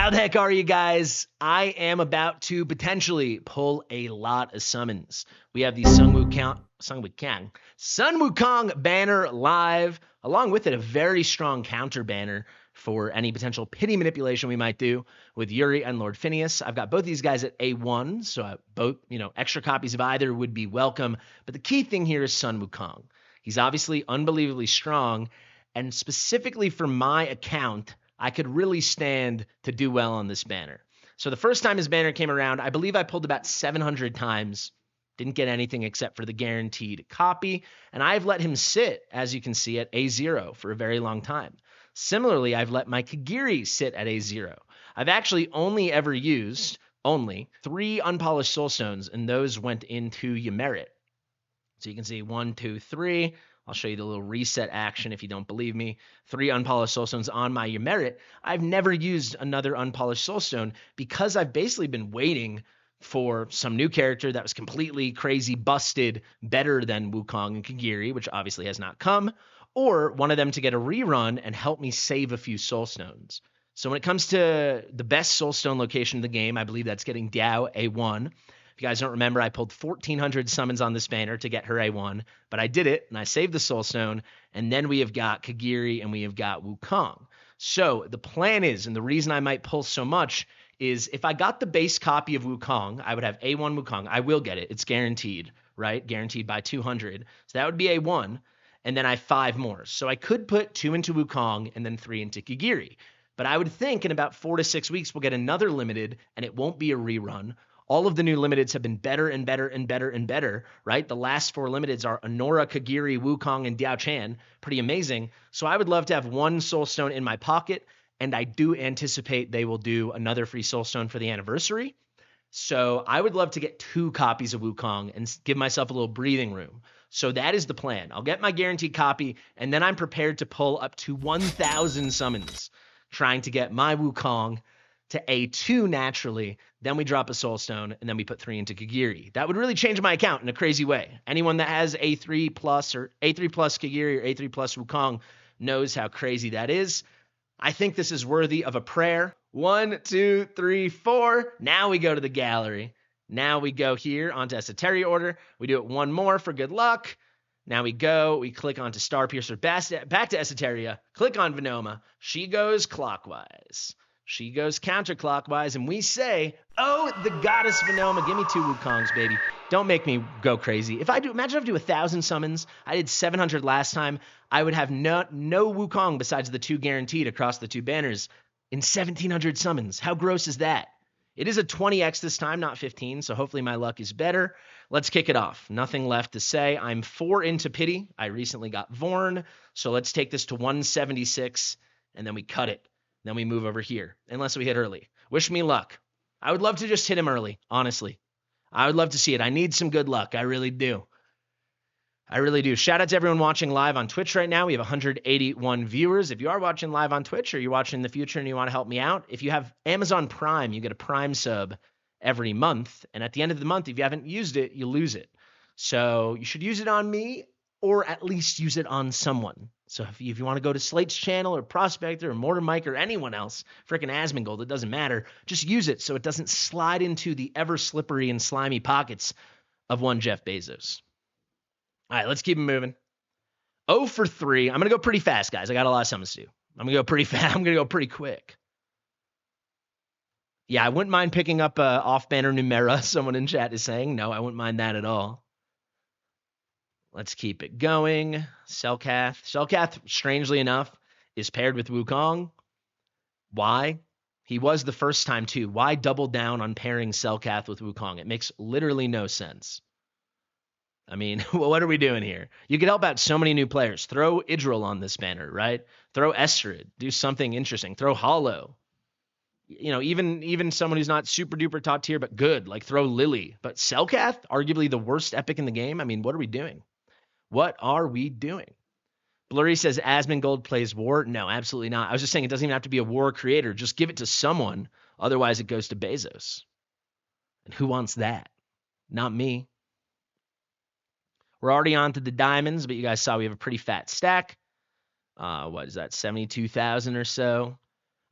How the heck are you guys? I am about to potentially pull a lot of summons. We have the Sun Wukong banner live, along with it a very strong counter banner for any potential pity manipulation we might do with Yuri and Lord Phineas. I've got both these guys at A1, so both, extra copies of either would be welcome. But the key thing here is Sun Wukong. He's obviously unbelievably strong, and specifically for my account, I could really stand to do well on this banner. So the first time his banner came around, I believe I pulled about 700 times. Didn't get anything except for the guaranteed copy. And I've let him sit, as you can see, at A0 for a very long time. Similarly, I've let my Kagiri sit at A0. I've actually only ever used 3 unpolished soulstones, and those went into Ymerit. So you can see 1, 2, 3. I'll show you the little reset action if you don't believe me. 3 unpolished soulstones on my Ymerit. I've never used another unpolished soulstone because I've basically been waiting for some new character that was completely crazy, busted, better than Wukong and Kagiri, which obviously has not come, or one of them to get a rerun and help me save a few soulstones. So when it comes to the best soulstone location in the game, I believe that's getting Diao A1. If you guys don't remember, I pulled 1,400 summons on this banner to get her A1, but I did it, and I saved the Soulstone, and then we have got Kagiri, and we have got Wukong. So the plan is, and the reason I might pull so much, is if I got the base copy of Wukong, I would have A1 Wukong. I will get it. It's guaranteed, right? Guaranteed by 200. So that would be A1, and then I have 5 more. So I could put 2 into Wukong and then 3 into Kagiri. But I would think in about 4 to 6 weeks, we'll get another limited, and it won't be a rerun. All of the new limiteds have been better and better and better and better, right? The last 4 limiteds are Honora, Kagiri, Wukong, and Diao Chan. Pretty amazing. So I would love to have 1 Soulstone in my pocket, and I do anticipate they will do another free Soulstone for the anniversary. So I would love to get 2 copies of Wukong and give myself a little breathing room. So that is the plan. I'll get my guaranteed copy, and then I'm prepared to pull up to 1,000 summons, trying to get my Wukong to A2 naturally. Then we drop a Soulstone, and then we put 3 into Kagiri. That would really change my account in a crazy way. Anyone that has A3 plus or A3 plus Kagiri or A3 plus Wukong knows how crazy that is. I think this is worthy of a prayer. 1, 2, 3, 4. Now we go to the gallery. Now we go here onto Esoteria order. We do it 1 more for good luck. Now we click onto Starpiercer, back to Esoteria, click on Venoma. She goes clockwise. She goes counterclockwise, and we say, oh, the goddess Venoma, give me 2 Wukongs, baby. Don't make me go crazy. Imagine if I do 1,000 summons. I did 700 last time. I would have no Wukong besides the 2 guaranteed across the 2 banners in 1,700 summons. How gross is that? It is a 20x this time, not 15, so hopefully my luck is better. Let's kick it off. Nothing left to say. I'm 4 into pity. I recently got Vorn, so let's take this to 176, and then we cut it. Then we move over here, unless we hit early. Wish me luck. I would love to just hit him early, honestly. I would love to see it. I need some good luck. I really do. I really do. Shout out to everyone watching live on Twitch right now. We have 181 viewers. If you are watching live on Twitch or you're watching in the future and you want to help me out, if you have Amazon Prime, you get a Prime sub every month. And at the end of the month, if you haven't used it, you lose it. So you should use it on me, or at least use it on someone. So if you want to go to Slate's channel or Prospector or Mortar Mike or anyone else, frickin' Asmongold, it doesn't matter. Just use it so it doesn't slide into the ever slippery and slimy pockets of one Jeff Bezos. All right, let's keep it moving. 0 for 3. I'm going to go pretty fast, guys. I got a lot of summons to do. I'm going to go pretty fast. I'm going to go pretty quick. Yeah, I wouldn't mind picking up off-banner Numera, someone in chat is saying. No, I wouldn't mind that at all. Let's keep it going. Selkath. Selkath, strangely enough, is paired with Wukong. Why? He was the first time, too. Why double down on pairing Selkath with Wukong? It makes literally no sense. I mean, what are we doing here? You could help out so many new players. Throw Idril on this banner, right? Throw Estrid. Do something interesting. Throw Hollow. Even someone who's not super duper top tier, but good. Like throw Lily. But Selkath, arguably the worst epic in the game. I mean, what are we doing? What are we doing? Blurry says Asmongold plays war. No, absolutely not. I was just saying it doesn't even have to be a war creator. Just give it to someone. Otherwise, it goes to Bezos. And who wants that? Not me. We're already on to the diamonds, but you guys saw we have a pretty fat stack. What is that, 72,000 or so?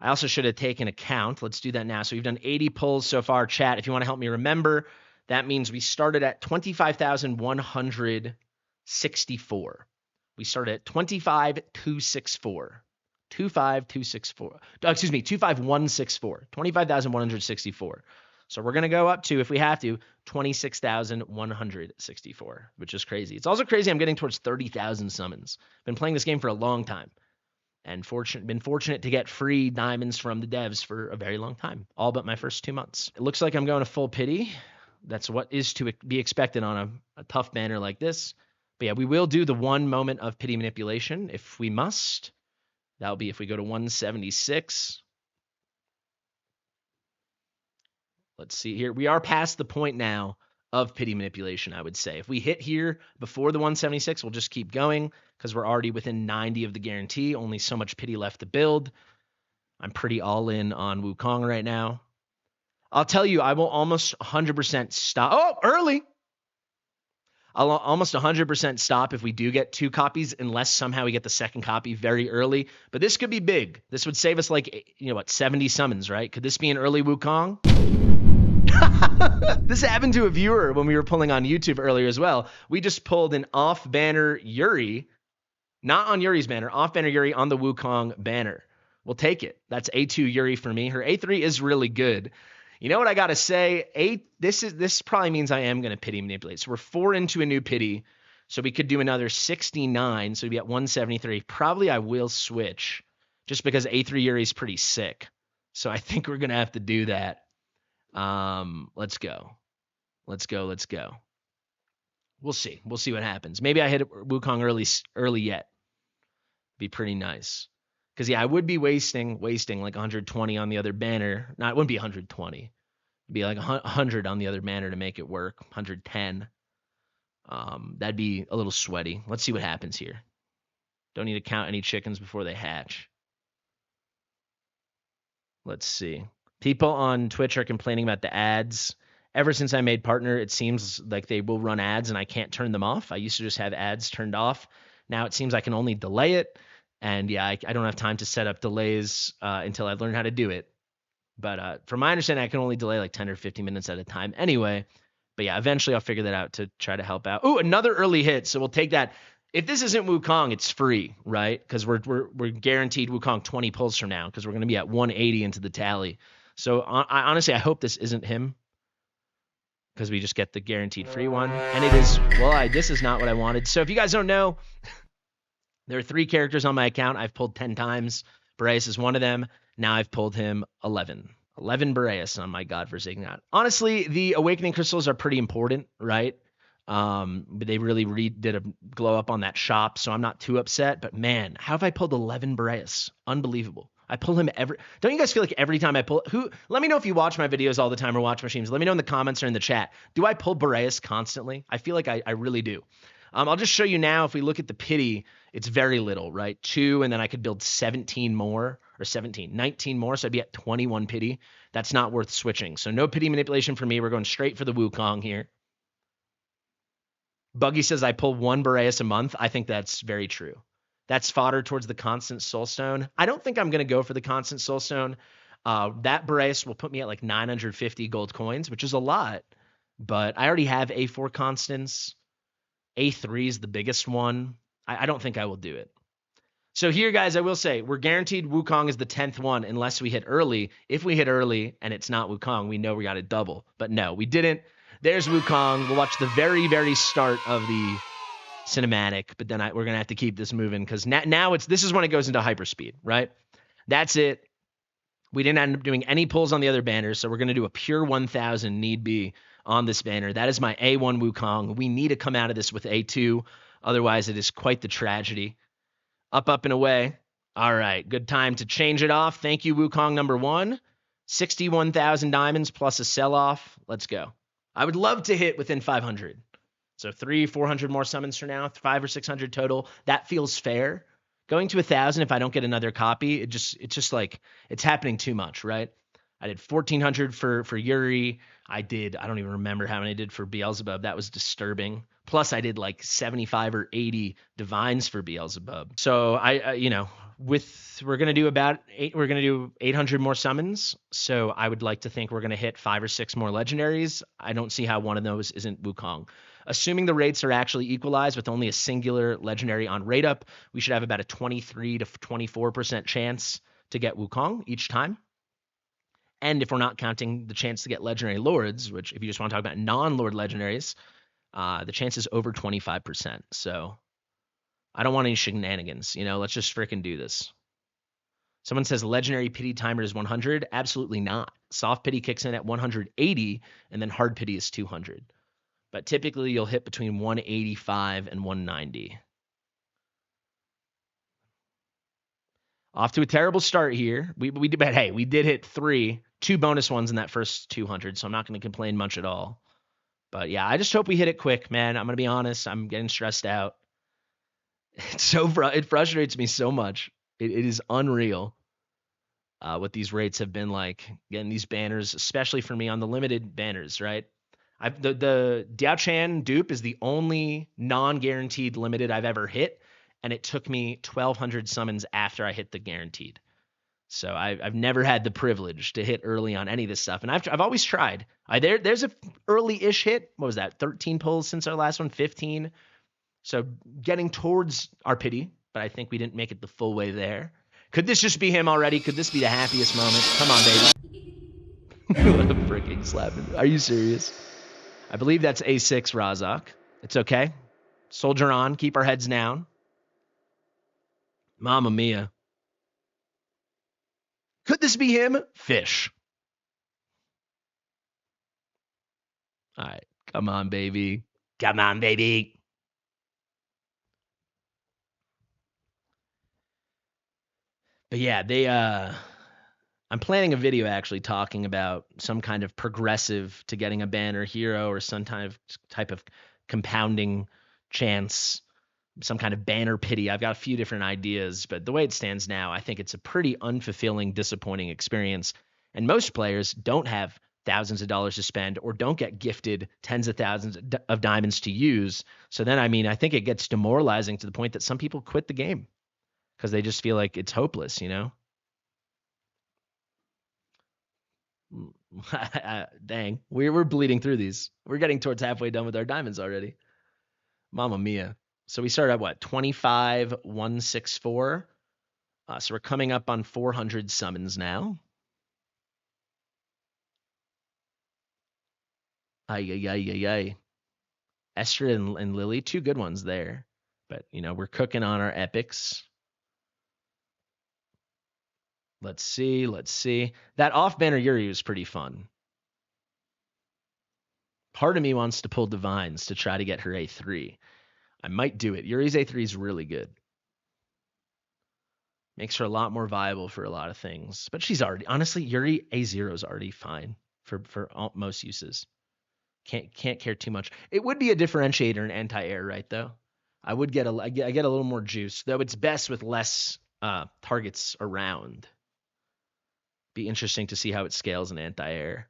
I also should have taken a count. Let's do that now. So we've done 80 pulls so far. Chat, if you want to help me remember, that means we started at 25,164. We started at 25,264. 25,264. Excuse me, 25,164. 25,164. So we're going to go up to, if we have to, 26,164, which is crazy. It's also crazy I'm getting towards 30,000 summons. Been playing this game for a long time. And been fortunate to get free diamonds from the devs for a very long time, all but my first 2 months. It looks like I'm going to full pity. That's what is to be expected on a tough banner like this. But yeah, we will do the one moment of pity manipulation if we must. That'll be if we go to 176. Let's see here. We are past the point now of pity manipulation, I would say. If we hit here before the 176, we'll just keep going because we're already within 90 of the guarantee. Only so much pity left to build. I'm pretty all in on Wukong right now. I'll tell you, I will almost 100% stop. Oh, early. I'll almost 100% stop if we do get 2 copies, unless somehow we get the second copy very early. But this could be big. This would save us like, 70 summons, right? Could this be an early Wukong? This happened to a viewer when we were pulling on YouTube earlier as well. We just pulled an off-banner Yuri, not on Yuri's banner, off-banner Yuri on the Wukong banner. We'll take it. That's A2 Yuri for me. Her A3 is really good. You know what I got to say? This probably means I am going to pity manipulate. So we're 4 into a new pity. So we could do another 69. So we'd be at 173. Probably I will switch just because A3 Yuri is pretty sick. So I think we're going to have to do that. Let's go. Let's go. We'll see. We'll see what happens. Maybe I hit Wukong early yet. Be pretty nice. Because, yeah, I would be wasting like 120 on the other banner. No, it wouldn't be 120. It'd be like 100 on the other banner to make it work. 110. That'd be a little sweaty. Let's see what happens here. Don't need to count any chickens before they hatch. Let's see. People on Twitch are complaining about the ads. Ever since I made partner, it seems like they will run ads and I can't turn them off. I used to just have ads turned off. Now it seems I can only delay it. And yeah, I don't have time to set up delays until I learn how to do it. But from my understanding, I can only delay like 10 or 15 minutes at a time anyway. But yeah, eventually I'll figure that out to try to help out. Ooh, another early hit. So we'll take that. If this isn't Wukong, it's free, right? Because we're guaranteed Wukong 20 pulls from now because we're going to be at 180 into the tally. So honestly, I hope this isn't him because we just get the guaranteed free one. And it is, well, this is not what I wanted. So if you guys don't know, there are 3 characters on my account I've pulled 10 times. Boreas is one of them. Now I've pulled him 11. 11 Boreas on my godforsaken god. Honestly, the Awakening Crystals are pretty important, right? But they really did a glow up on that shop, so I'm not too upset. But man, how have I pulled 11 Boreas? Unbelievable. I pull him don't you guys feel like every time I pull, let me know if you watch my videos all the time or watch my streams. Let me know in the comments or in the chat. Do I pull Boreas constantly? I feel like I really do. I'll just show you now. If we look at the pity, it's very little, right? 2, and then I could build 19 more. So I'd be at 21 pity. That's not worth switching. So no pity manipulation for me. We're going straight for the Wukong here. Buggy says I pull 1 Boreas a month. I think that's very true. That's fodder towards the constant soulstone. I don't think I'm going to go for the constant soulstone. That Boreas will put me at like 950 gold coins, which is a lot. But I already have A4 constants. A3 is the biggest one. I don't think I will do it. So here, guys, I will say we're guaranteed Wukong is the 10th one unless we hit early. If we hit early and it's not Wukong, we know we got a double. But no, we didn't. There's Wukong. We'll watch the very, very start of the cinematic, but then we're going to have to keep this moving because now this is when it goes into hyperspeed, right? That's it. We didn't end up doing any pulls on the other banners, so we're going to do a pure 1,000 need be on this banner. That is my A1 Wukong. We need to come out of this with A2. Otherwise, it is quite the tragedy. Up, and away. All right, good time to change it off. Thank you, Wukong number 1. 61,000 diamonds plus a sell-off. Let's go. I would love to hit within 500. So 400 more summons for now, 500 or 600 total. That feels fair. Going to 1,000 if I don't get another copy, it's just like it's happening too much, right? I did 1,400 for Yuri. I don't even remember how many I did for Beelzebub. That was disturbing. Plus I did like 75 or 80 divines for Beelzebub. So We're gonna do about eight. We're gonna do 800 more summons. So I would like to think we're gonna hit 5 or 6 more legendaries. I don't see how one of those isn't Wukong. Assuming the rates are actually equalized with only a singular legendary on rate up, we should have about a 23 to 24% chance to get Wukong each time. And if we're not counting the chance to get legendary lords, which if you just want to talk about non-lord legendaries, the chance is over 25%. So I don't want any shenanigans. Let's just freaking do this. Someone says legendary pity timer is 100. Absolutely not. Soft pity kicks in at 180, and then hard pity is 200. But typically you'll hit between 185 and 190. Off to a terrible start here. But hey, we did hit 2 bonus ones in that first 200, so I'm not going to complain much at all. But yeah, I just hope we hit it quick, man. I'm going to be honest. I'm getting stressed out. It frustrates me so much. It is unreal what these rates have been like. Getting these banners, especially for me on the limited banners, right? The Diao Chan dupe is the only non-guaranteed limited I've ever hit, and it took me 1,200 summons after I hit the guaranteed. So I've never had the privilege to hit early on any of this stuff, and I've always tried. There's a early-ish hit. What was that? 13 pulls since our last one, 15. So getting towards our pity, but I think we didn't make it the full way there. Could this just be him already? Could this be the happiest moment? Come on, baby. What a freaking slap. Are you serious? I believe that's A6 Razak. It's okay. Soldier on. Keep our heads down. Mamma mia. Could this be him? Fish. All right. Come on, baby. Come on, baby. But yeah, I'm planning a video actually talking about some kind of progressive to getting a banner hero or some type of compounding chance, some kind of banner pity. I've got a few different ideas, but the way it stands now, I think it's a pretty unfulfilling, disappointing experience. And most players don't have thousands of dollars to spend or don't get gifted tens of thousands of diamonds to use. So then, I think it gets demoralizing to the point that some people quit the game because they just feel like it's hopeless, Dang, we're bleeding through these. We're getting towards halfway done with our diamonds already. Mamma mia. So we started at what? 25,164. So we're coming up on 400 summons now. Ay. Esther and Lily, 2 good ones there. But, we're cooking on our epics. Let's see. That off-banner Yuri was pretty fun. Part of me wants to pull Divines to try to get her A3. I might do it. Yuri's A3 is really good. Makes her a lot more viable for a lot of things. But she's already, honestly, Yuri A0 is already fine for most uses. Can't care too much. It would be a differentiator in anti-air, right, though? I get a little more juice, though it's best with less targets around. Be interesting to see how it scales in anti-air.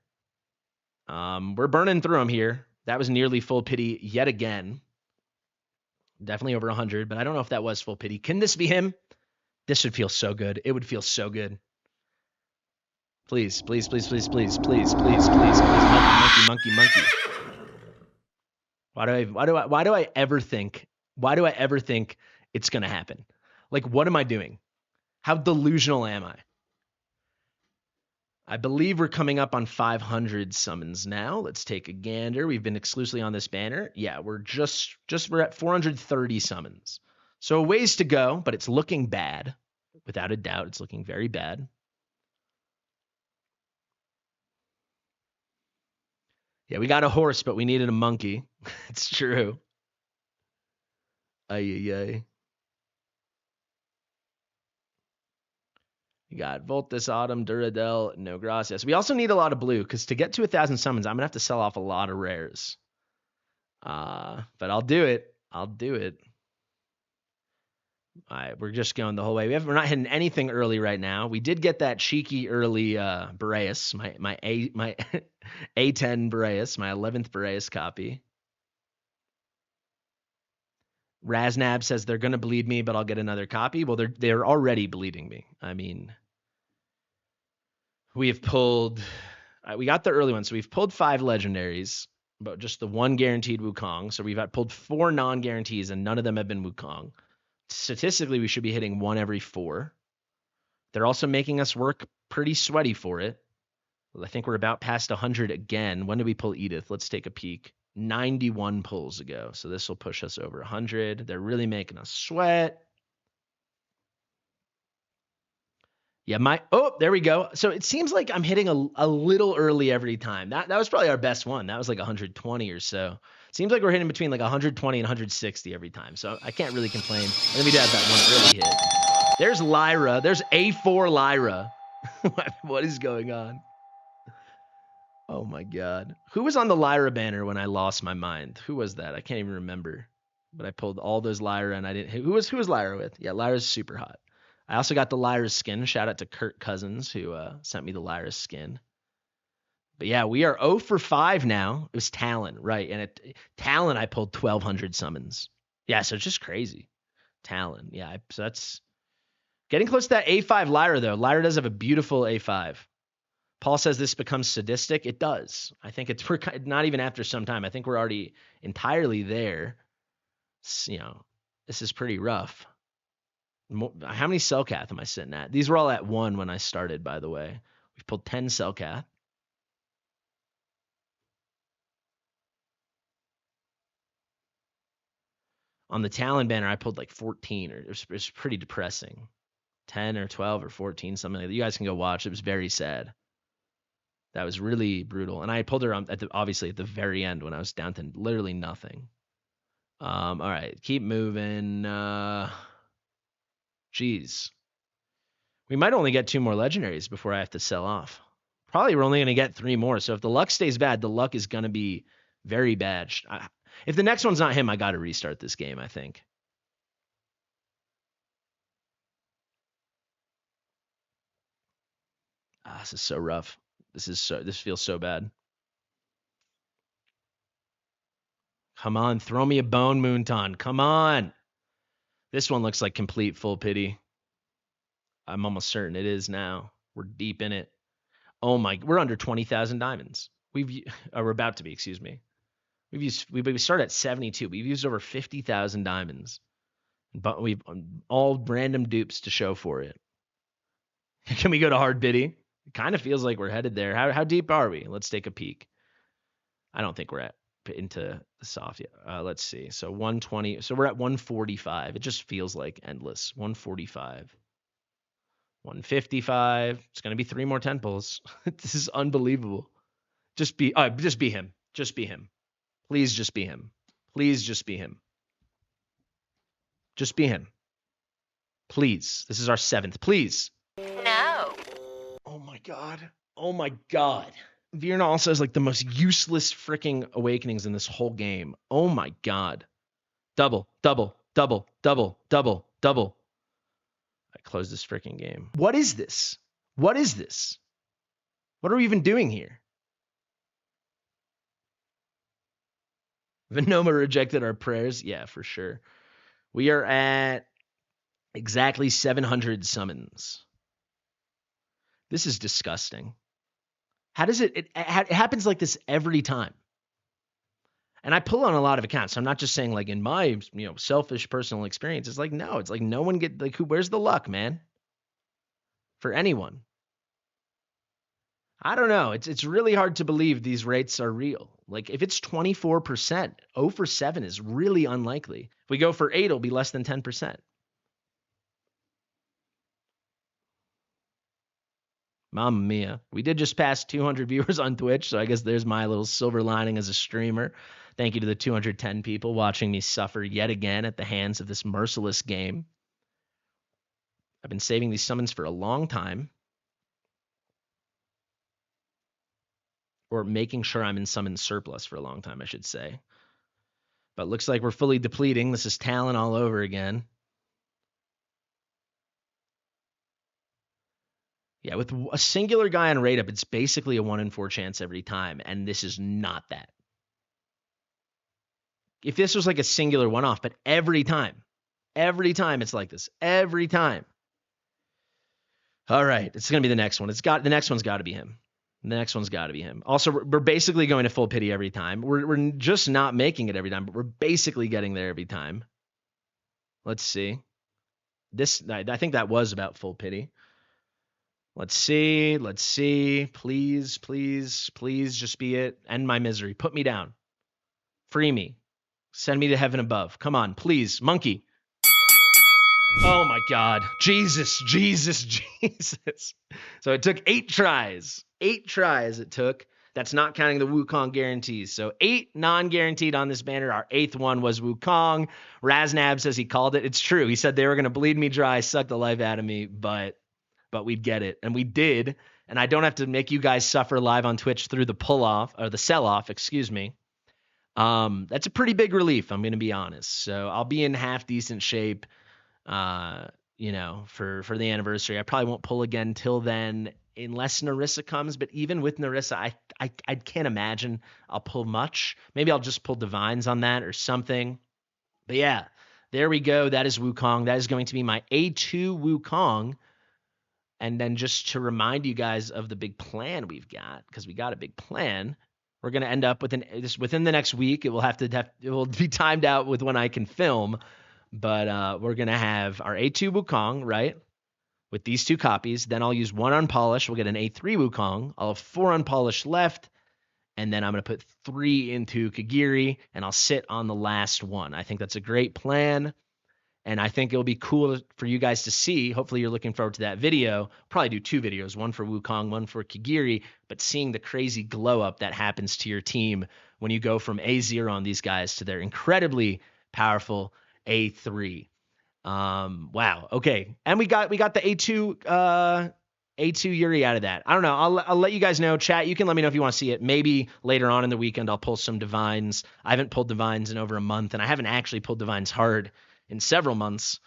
We're burning through them here. That was nearly full pity yet again. Definitely over 100, but I don't know if that was full pity. Can this be him? This would feel so good. It would feel so good. Please. Monkey. Why do I ever think it's going to happen? Like, what am I doing? How delusional am I? I believe we're coming up on 500 summons now. Let's take a gander. We've been exclusively on this banner. Yeah, we're we're at 430 summons. So a ways to go, but it's looking bad. Without a doubt, it's looking very bad. Yeah, we got a horse, but we needed a monkey. It's true. Ay. You got Voltus, Autumn, Duradel, no gracias. We also need a lot of blue because to get to 1,000 summons, I'm going to have to sell off a lot of rares. But I'll do it. All right, we're just going the whole way. We're not hitting anything early right now. We did get that cheeky early Boreas, my A10 Boreas, my 11th Boreas copy. Raznab says they're going to bleed me, but I'll get another copy. Well, they're already bleeding me. I mean, we have pulled, we got the early one. So we've pulled 5 legendaries, but just the 1 guaranteed Wukong. So we've pulled 4 non-guarantees, and none of them have been Wukong. Statistically, we should be hitting 1 every 4. They're also making us work pretty sweaty for it. I think we're about past 100 again. When did we pull Edith? Let's take a peek. 91 pulls ago. So this will push us over 100. They're really making us sweat. Yeah, there we go. So it seems like I'm hitting a little early every time. That was probably our best one. That was like 120 or so. It seems like we're hitting between like 120 and 160 every time. So I can't really complain. And then we did have that one early hit. There's Lyra. There's A4 Lyra. What is going on? Oh my God. Who was on the Lyra banner when I lost my mind? Who was that? I can't even remember. But I pulled all those Lyra and I didn't. Who was Lyra with? Yeah, Lyra's super hot. I also got the Lyra skin. Shout out to Kurt Cousins who sent me the Lyra skin. But yeah, we are 0 for 5 now. It was Talon, right? And Talon, I pulled 1,200 summons. Yeah, so it's just crazy. Talon, yeah. So that's getting close to that A5 Lyra though. Lyra does have a beautiful A5. Paul says this becomes sadistic. It does. I think we're not even after some time. I think we're already entirely there. This is pretty rough. How many Cellcath am I sitting at? These were all at 1 when I started, by the way. We've pulled 10 Cellcath. On the Talon banner, I pulled like 14. It was pretty depressing. 10 or 12 or 14, something like that. You guys can go watch. It was very sad. That was really brutal. And I pulled her obviously at the very end when I was down to literally nothing. All right, keep moving. Geez. We might only get 2 more legendaries before I have to sell off. Probably we're only going to get 3 more. So if the luck stays bad, the luck is going to be very bad. If the next one's not him, I got to restart this game, I think. This is so rough. This feels so bad. Come on, throw me a bone, Moonton. Come on. This one looks like complete full pity. I'm almost certain it is now. We're deep in it. Oh my, we're under 20,000 diamonds. We're about to be, excuse me. We started at 72. We've used over 50,000 diamonds. But we've all random dupes to show for it. Can we go to hard biddy? It kind of feels like we're headed there. How deep are we? Let's take a peek. I don't think we're into the soft yet. Let's see. So 120. So we're at 145. It just feels like endless. 145. 155. It's going to be 3 more 10 pulls. This is unbelievable. Just be him. Just be him. Please just be him. Please just be him. Just be him. Please. This is our 7th. Please. No. Oh my God. Oh my God. Virna also has like the most useless freaking awakenings in this whole game. Oh my God. Double. I close this freaking game. What is this? What is this? What are we even doing here? Venoma rejected our prayers. Yeah, for sure. We are at exactly 700 summons. This is disgusting. How does it happens like this every time? And I pull on a lot of accounts. So I'm not just saying like in my, selfish personal experience. It's like, no, it's like no one where's the luck, man? For anyone. I don't know. It's really hard to believe these rates are real. Like if it's 24%, 0 for 7 is really unlikely. If we go for 8, it'll be less than 10%. Mamma mia. We did just pass 200 viewers on Twitch, so I guess there's my little silver lining as a streamer. Thank you to the 210 people watching me suffer yet again at the hands of this merciless game. I've been saving these summons for a long time. Or making sure I'm in summon surplus for a long time, I should say. But looks like we're fully depleting. This is Talon all over again. Yeah, with a singular guy on rate up, it's basically a 1 in 4 chance every time, and this is not that. if this was like a singular one-off, but every time it's like this. Every time. All right, it's going to be the next one. The next one's got to be him. The next one's got to be him. Also, we're basically going to full pity every time. We're just not making it every time, but we're basically getting there every time. Let's see. I think that was about full pity. Let's see. Please just be it. End my misery. Put me down. Free me. Send me to heaven above. Come on, please. Monkey. Oh my God. Jesus. So it took 8 tries. 8 tries it took. That's not counting the Wukong guarantees. So 8 non-guaranteed on this banner. Our 8th one was Wukong. Raznab says he called it. It's true. He said they were going to bleed me dry, suck the life out of me, but we'd get it. And we did. And I don't have to make you guys suffer live on Twitch through the pull-off, or the sell-off, excuse me. That's a pretty big relief, I'm going to be honest. So I'll be in half decent shape, for the anniversary. I probably won't pull again till then, unless Narissa comes. But even with Narissa, I can't imagine I'll pull much. Maybe I'll just pull divines on that or something. But yeah, there we go. That is Wukong. That is going to be my A2 Wukong. And then just to remind you guys of the big plan we've got, because we got a big plan. We're going to end up within the next week. It will be timed out with when I can film, but we're going to have our A2 Wukong, right? With these 2 copies. Then I'll use 1 unpolished. We'll get an A3 Wukong. I'll have 4 unpolished left. And then I'm going to put 3 into Kagiri, and I'll sit on the last one. I think that's a great plan. And I think it'll be cool for you guys to see. Hopefully you're looking forward to that video. Probably do 2 videos, one for Wukong, one for Kagiri, but seeing the crazy glow up that happens to your team when you go from A0 on these guys to their incredibly powerful A3. Wow. Okay. And we got the A2 Yuri out of that. I don't know. I'll let you guys know. Chat, you can let me know if you want to see it. Maybe later on in the weekend I'll pull some divines. I haven't pulled divines in over a month, and I haven't actually pulled divines hard in several months.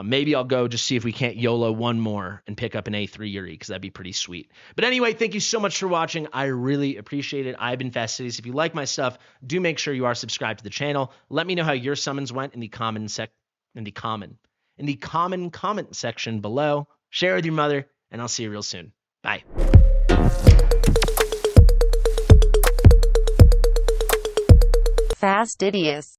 Maybe I'll go just see if we can't YOLO one more and pick up an A3 Yuri, because that'd be pretty sweet. But anyway, thank you so much for watching. I really appreciate it. I've been Fastidious. If you like my stuff, do make sure you are subscribed to the channel. Let me know how your summons went in the common comment section below. Share with your mother, and I'll see you real soon. Bye. Fastidious.